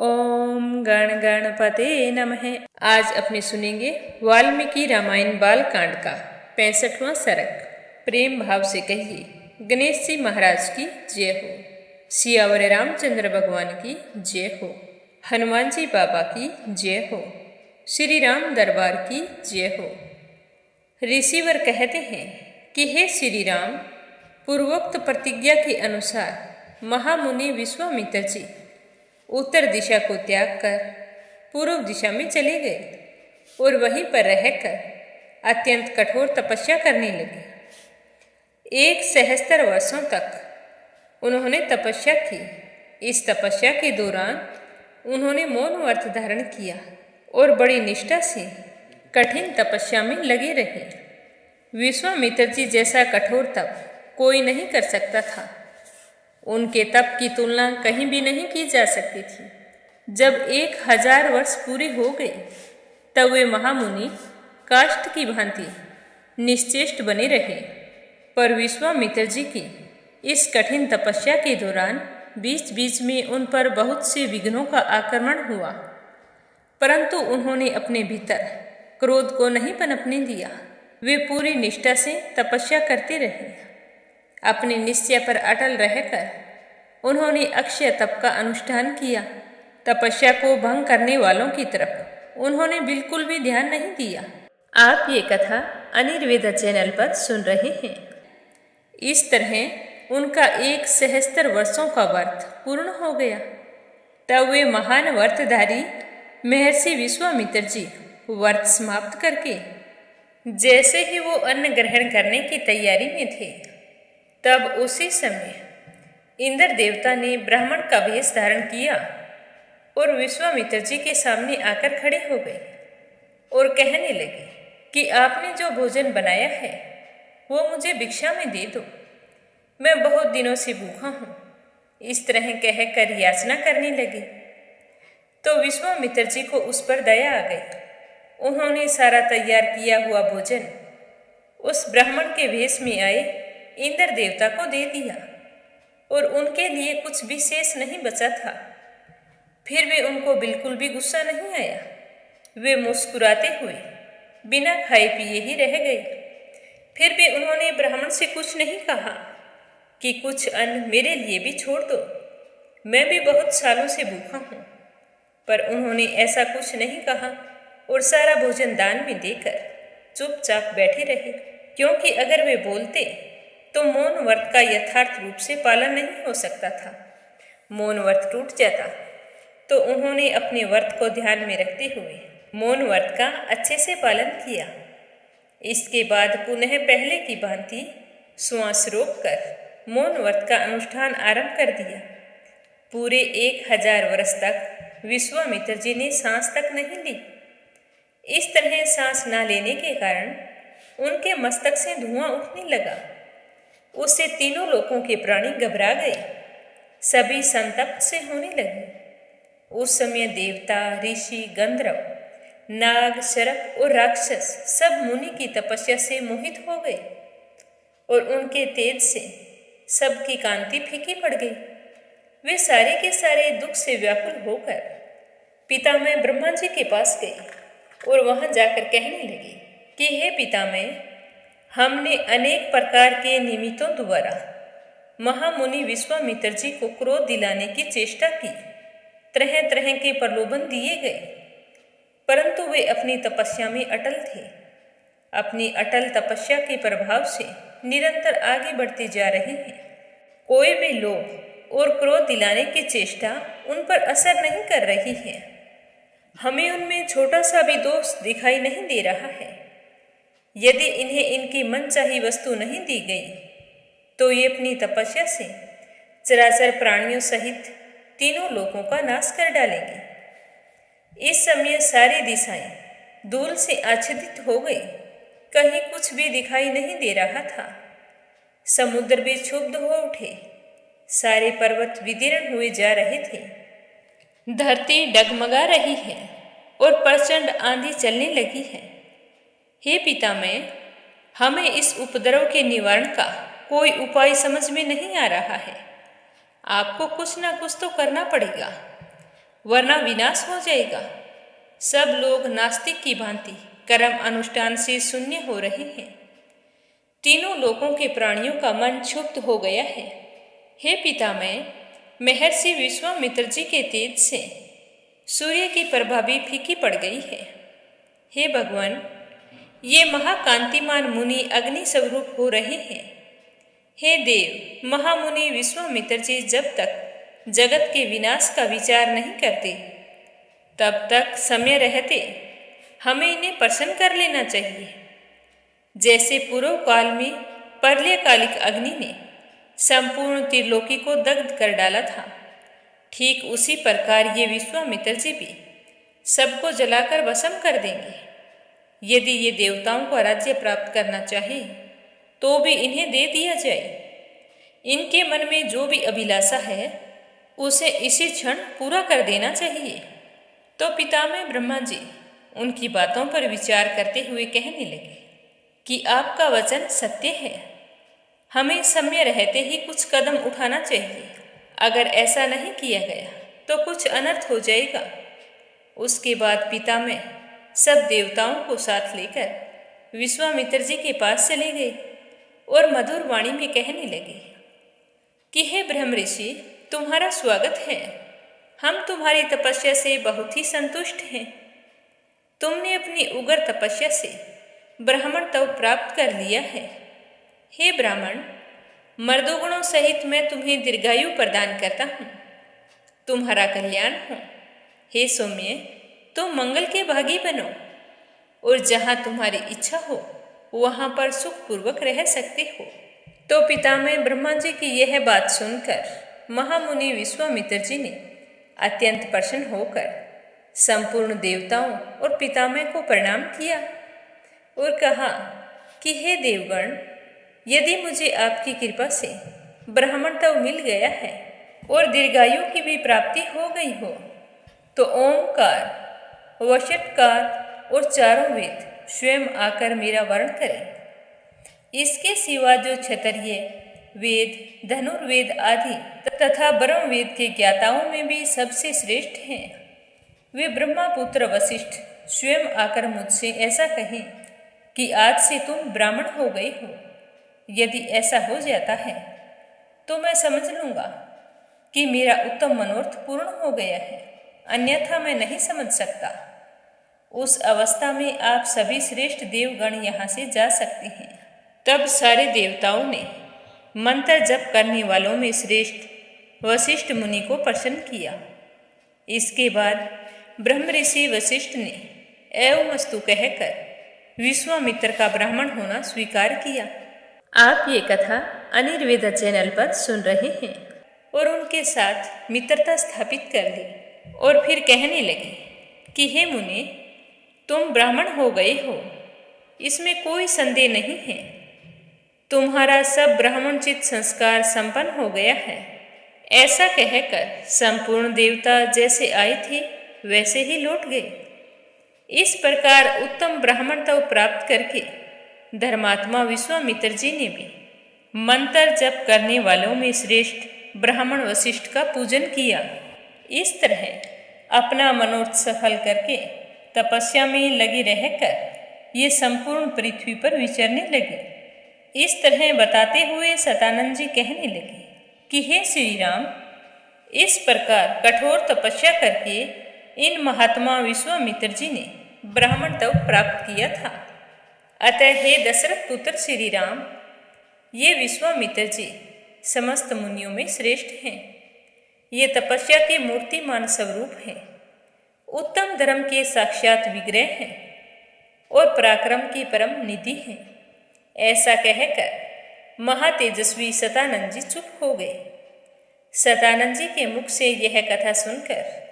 ओम गण गणपते नमः। आज अपने सुनेंगे वाल्मीकि रामायण बालकांड का 65वां सर्ग। प्रेम भाव से कहिए गणेश जी महाराज की जय हो, सियावर रामचंद्र भगवान की जय हो, हनुमान जी बाबा की जय हो, श्री राम दरबार की जय हो। ऋषिवर कहते हैं कि हे श्री राम, पूर्वोक्त प्रतिज्ञा के अनुसार महामुनि विश्वामित्र जी उत्तर दिशा को त्याग कर पूर्व दिशा में चले गए और वहीं पर रहकर अत्यंत कठोर तपस्या करने लगे। 1 सहस्त्र वर्षों तक उन्होंने तपस्या की। इस तपस्या के दौरान उन्होंने मौन व्रत धारण किया और बड़ी निष्ठा से कठिन तपस्या में लगे रहे। विश्वामित्र जी जैसा कठोर तप कोई नहीं कर सकता था। उनके तप की तुलना कहीं भी नहीं की जा सकती थी। जब 1000 वर्ष पूरे हो गए तब वे महामुनि काष्ठ की भांति निश्चेष्ट बने रहे। पर विश्वामित्र जी की इस कठिन तपस्या के दौरान बीच बीच में उन पर बहुत से विघ्नों का आक्रमण हुआ, परंतु उन्होंने अपने भीतर क्रोध को नहीं पनपने दिया। वे पूरी निष्ठा से तपस्या करते रहे। अपने निश्चय पर अटल रहकर उन्होंने अक्षय तप का अनुष्ठान किया। तपस्या को भंग करने वालों की तरफ उन्होंने बिल्कुल भी ध्यान नहीं दिया। आप ये कथा अनिर्वेद चैनल पर सुन रहे हैं। इस तरह उनका 1 सहस्त्र वर्षों का व्रत पूर्ण हो गया। तब वे महान व्रतधारी महर्षि विश्वामित्र जी व्रत समाप्त करके जैसे ही वो अन्न ग्रहण करने की तैयारी में थे, तब उसी समय इंद्र देवता ने ब्राह्मण का वेश धारण किया और विश्वामित्र जी के सामने आकर खड़े हो गए और कहने लगे कि आपने जो भोजन बनाया है वो मुझे भिक्षा में दे दो, मैं बहुत दिनों से भूखा हूँ। इस तरह कहकर याचना करने लगे तो विश्वामित्र जी को उस पर दया आ गई। उन्होंने सारा तैयार किया हुआ भोजन उस ब्राह्मण के वेश में आए इंद्र देवता को दे दिया और उनके लिए कुछ भी शेष नहीं बचा था। फिर भी उनको बिल्कुल भी गुस्सा नहीं आया। वे मुस्कुराते हुए बिना खाए पिए ही रह गए। फिर भी उन्होंने ब्राह्मण से कुछ नहीं कहा कि कुछ अन्न मेरे लिए भी छोड़ दो, मैं भी बहुत सालों से भूखा हूँ। पर उन्होंने ऐसा कुछ नहीं कहा और सारा भोजन दान में देकर चुपचाप बैठे रहे, क्योंकि अगर वे बोलते तो मौन व्रत का यथार्थ रूप से पालन नहीं हो सकता था। मौन व्रत टूट जाता तो उन्होंने अपने व्रत को ध्यान में रखते हुए मौन व्रत का अच्छे से पालन किया। इसके बाद पुनः पहले की भांति श्वास रोककर मौन व्रत का अनुष्ठान आरंभ कर दिया। पूरे 1000 वर्ष तक विश्वामित्र जी ने सांस तक नहीं ली। इस तरह सांस न लेने के कारण उनके मस्तक से धुआं उठने लगा। उससे तीनों लोकों के प्राणी घबरा गए, सभी संतप्त से होने लगे। उस समय देवता, ऋषि, गंधर्व, नाग, सर्प और राक्षस सब मुनि की तपस्या से मोहित हो गए और उनके तेज से सबकी कांति फीकी पड़ गई। वे सारे के सारे दुख से व्याकुल होकर पितामह ब्रह्मा जी के पास गए और वहां जाकर कहने लगे कि हे पितामह, हमने अनेक प्रकार के निमित्तों द्वारा महामुनि विश्वामित्र जी को क्रोध दिलाने की चेष्टा की। तरह तरह के प्रलोभन दिए गए, परंतु वे अपनी तपस्या में अटल थे। अपनी अटल तपस्या के प्रभाव से निरंतर आगे बढ़ते जा रहे हैं। कोई भी लोभ और क्रोध दिलाने की चेष्टा उन पर असर नहीं कर रही है। हमें उनमें छोटा सा भी दोष दिखाई नहीं दे रहा है। यदि इन्हें इनकी मनचाही वस्तु नहीं दी गई तो ये अपनी तपस्या से चराचर प्राणियों सहित तीनों लोकों का नाश कर डालेंगे। इस समय सारी दिशाएं धूल से आच्छादित हो गई, कहीं कुछ भी दिखाई नहीं दे रहा था। समुद्र भी क्षुब्ध हो उठे, सारे पर्वत विदीर्ण हुए जा रहे थे। धरती डगमगा रही है और प्रचंड आंधी चलने लगी है। हे पितामह, हमें इस उपद्रव के निवारण का कोई उपाय समझ में नहीं आ रहा है। आपको कुछ ना कुछ तो करना पड़ेगा। वरना विनाश हो जाएगा। सब लोग नास्तिक की भांति कर्म अनुष्ठान से शून्य हो रहे हैं। तीनों लोकों के प्राणियों का मन क्षुब्ध हो गया है। हे पितामह, महर्षि विश्वामित्र जी के तेज से सूर्य की प्रभा भी फीकी पड़ गई है। हे भगवान, ये महाकांतिमान मुनि अग्नि स्वरूप हो रहे हैं। हे देव, महामुनि विश्वामित्र जी जब तक जगत के विनाश का विचार नहीं करते, तब तक समय रहते हमें इन्हें प्रसन्न कर लेना चाहिए। जैसे पूर्व काल में प्रलयकालिक अग्नि ने संपूर्ण त्रिलोकी को दग्ध कर डाला था, ठीक उसी प्रकार ये विश्वामित्र जी भी सबको जलाकर भस्म कर देंगे। यदि ये देवताओं को राज्य प्राप्त करना चाहे तो भी इन्हें दे दिया जाए। इनके मन में जो भी अभिलाषा है उसे इसी क्षण पूरा कर देना चाहिए। तो पितामह ब्रह्मा जी उनकी बातों पर विचार करते हुए कहने लगे कि आपका वचन सत्य है। हमें समय रहते ही कुछ कदम उठाना चाहिए। अगर ऐसा नहीं किया गया तो कुछ अनर्थ हो जाएगा। उसके बाद पितामह सब देवताओं को साथ लेकर विश्वामित्र जी के पास चले गए और मधुर वाणी में कहने लगे कि हे ब्रह्म ऋषि, तुम्हारा स्वागत है। हम तुम्हारी तपस्या से बहुत ही संतुष्ट हैं। तुमने अपनी उग्र तपस्या से ब्राह्मण तव प्राप्त कर लिया है। हे ब्राह्मण, मर्दोगुणों सहित मैं तुम्हें दीर्घायु प्रदान करता हूँ। तुम्हारा कल्याण हो। हे सौम्य, तुम मंगल के भागी बनो और जहाँ तुम्हारी इच्छा हो वहाँ पर सुखपूर्वक रह सकते हो। तो पितामह ब्रह्मा जी की यह बात सुनकर महामुनि विश्वामित्र जी ने अत्यंत प्रसन्न होकर संपूर्ण देवताओं और पितामह को प्रणाम किया और कहा कि हे देवगण, यदि मुझे आपकी कृपा से ब्राह्मण तव मिल गया है और दीर्घायु की भी प्राप्ति हो गई हो, तो ओंकार, वषट्कार और चारों वेद स्वयं आकर मेरा वर्ण करें। इसके सिवा जो क्षत्रिय वेद, धनुर्वेद आदि तथा ब्रह्म वेद के ज्ञाताओं में भी सबसे श्रेष्ठ हैं, वे ब्रह्मापुत्र वशिष्ठ स्वयं आकर मुझसे ऐसा कहें कि आज से तुम ब्राह्मण हो गए हो। यदि ऐसा हो जाता है तो मैं समझ लूँगा कि मेरा उत्तम मनोरथ पूर्ण हो गया है, अन्यथा मैं नहीं समझ सकता। उस अवस्था में आप सभी श्रेष्ठ देवगण यहाँ से जा सकते हैं। तब सारे देवताओं ने मंत्र जप करने वालों में श्रेष्ठ वशिष्ठ मुनि को प्रसन्न किया। इसके बाद ब्रह्म ऋषि वशिष्ठ ने एवमस्तु कहकर विश्वामित्र का ब्राह्मण होना स्वीकार किया। आप ये कथा अनिर्वेदा चैनल पर सुन रहे हैं और उनके साथ मित्रता स्थापित कर ली और फिर कहने लगे कि हे मुनि, तुम ब्राह्मण हो गए हो, इसमें कोई संदेह नहीं है। तुम्हारा सब ब्राह्मणचित संस्कार संपन्न हो गया है। ऐसा कहकर संपूर्ण देवता जैसे आए थे वैसे ही लौट गए। इस प्रकार उत्तम ब्राह्मणत्व प्राप्त करके धर्मात्मा विश्वामित्र जी ने भी मंत्र जप करने वालों में श्रेष्ठ ब्राह्मण वशिष्ठ का पूजन किया। इस तरह अपना मनोरथ सफल करके तपस्या में लगे रहकर ये संपूर्ण पृथ्वी पर विचरने लगे। इस तरह बताते हुए सतानंद जी कहने लगे कि हे श्री राम, इस प्रकार कठोर तपस्या करके इन महात्मा विश्वामित्र जी ने ब्राह्मणत्व प्राप्त किया था। अतः हे दशरथ पुत्र श्री राम, ये विश्वामित्र जी समस्त मुनियों में श्रेष्ठ हैं। ये तपस्या के मूर्तिमान स्वरूप हैं, उत्तम धर्म के साक्षात विग्रह हैं और पराक्रम की परम निधि हैं। ऐसा कहकर महातेजस्वी सतानंद जी चुप हो गए। सतानंद जी के मुख से यह कथा सुनकर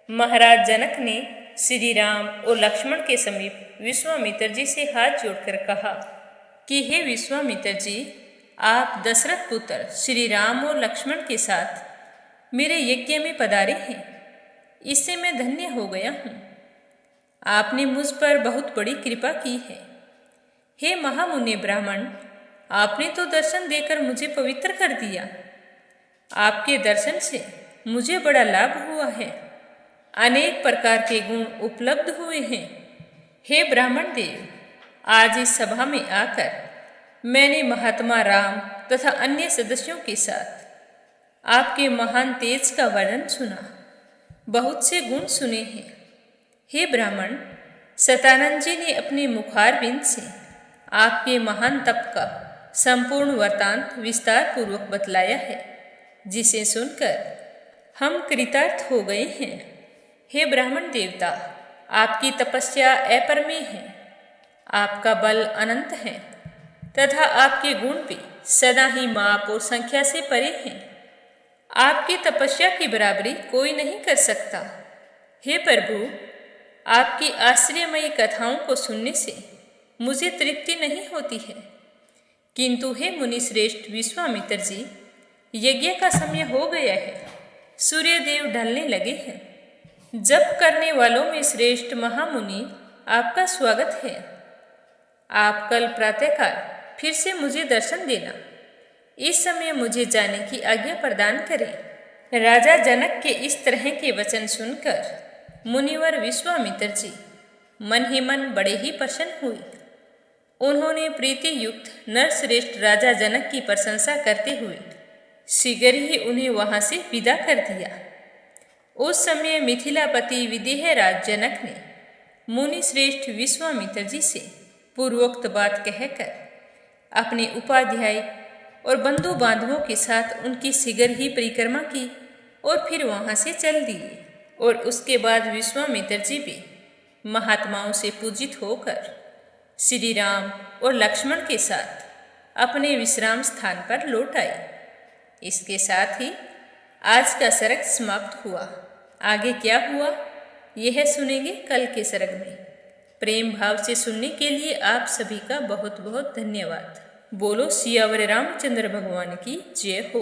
महाराज जनक ने श्री राम और लक्ष्मण के समीप विश्वामित्र जी से हाथ जोड़कर कहा कि हे विश्वामित्र जी, आप दशरथ पुत्र श्री राम और लक्ष्मण के साथ मेरे यज्ञ में पधारे हैं। इससे मैं धन्य हो गया हूँ। आपने मुझ पर बहुत बड़ी कृपा की है। हे महामुनि ब्राह्मण, आपने तो दर्शन देकर मुझे पवित्र कर दिया। आपके दर्शन से मुझे बड़ा लाभ हुआ है। अनेक प्रकार के गुण उपलब्ध हुए हैं। हे ब्राह्मण देव, आज इस सभा में आकर मैंने महात्मा राम तथा अन्य सदस्यों के साथ आपके महान तेज का वर्णन सुना, बहुत से गुण सुने हैं। हे ब्राह्मण, सतानंद जी ने अपने मुखारबिंद से आपके महान तप का संपूर्ण वृत्तांत विस्तार पूर्वक बतलाया है, जिसे सुनकर हम कृतार्थ हो गए हैं। हे ब्राह्मण देवता, आपकी तपस्या अपरिमेय है, आपका बल अनंत है तथा आपके गुण भी सदा ही माप और संख्या से परे हैं। आपकी तपस्या की बराबरी कोई नहीं कर सकता। हे प्रभु, आपकी आश्चर्यमयी कथाओं को सुनने से मुझे तृप्ति नहीं होती है, किंतु हे मुनि श्रेष्ठ विश्वामित्र जी, यज्ञ का समय हो गया है, सूर्यदेव ढलने लगे हैं। जप करने वालों में श्रेष्ठ महामुनि, आपका स्वागत है। आप कल प्रातःकाल फिर से मुझे दर्शन देना। इस समय मुझे जाने की आज्ञा प्रदान करें। राजा जनक के इस तरह के वचन सुनकर मुनिवर विश्वामित्र जी मन ही मन बड़े ही प्रसन्न हुए। उन्होंने प्रीति युक्त नरश्रेष्ठ राजा जनक की प्रशंसा करते हुए शीघ्र ही उन्हें वहां से विदा कर दिया। उस समय मिथिलापति विदेहराज जनक ने मुनि श्रेष्ठ विश्वामित्र जी से पूर्वोक्त बात कहकर अपने उपाध्याय और बंधु बांधवों के साथ उनकी शीघ्र ही परिक्रमा की और फिर वहां से चल दिए। और उसके बाद विश्वामित्र जी भी महात्माओं से पूजित होकर श्री राम और लक्ष्मण के साथ अपने विश्राम स्थान पर लौट आए। इसके साथ ही आज का सर्ग समाप्त हुआ। आगे क्या हुआ यह सुनेंगे कल के सर्ग में। प्रेम भाव से सुनने के लिए आप सभी का बहुत बहुत धन्यवाद। बोलो सियावर रामचंद्र भगवान की जय हो।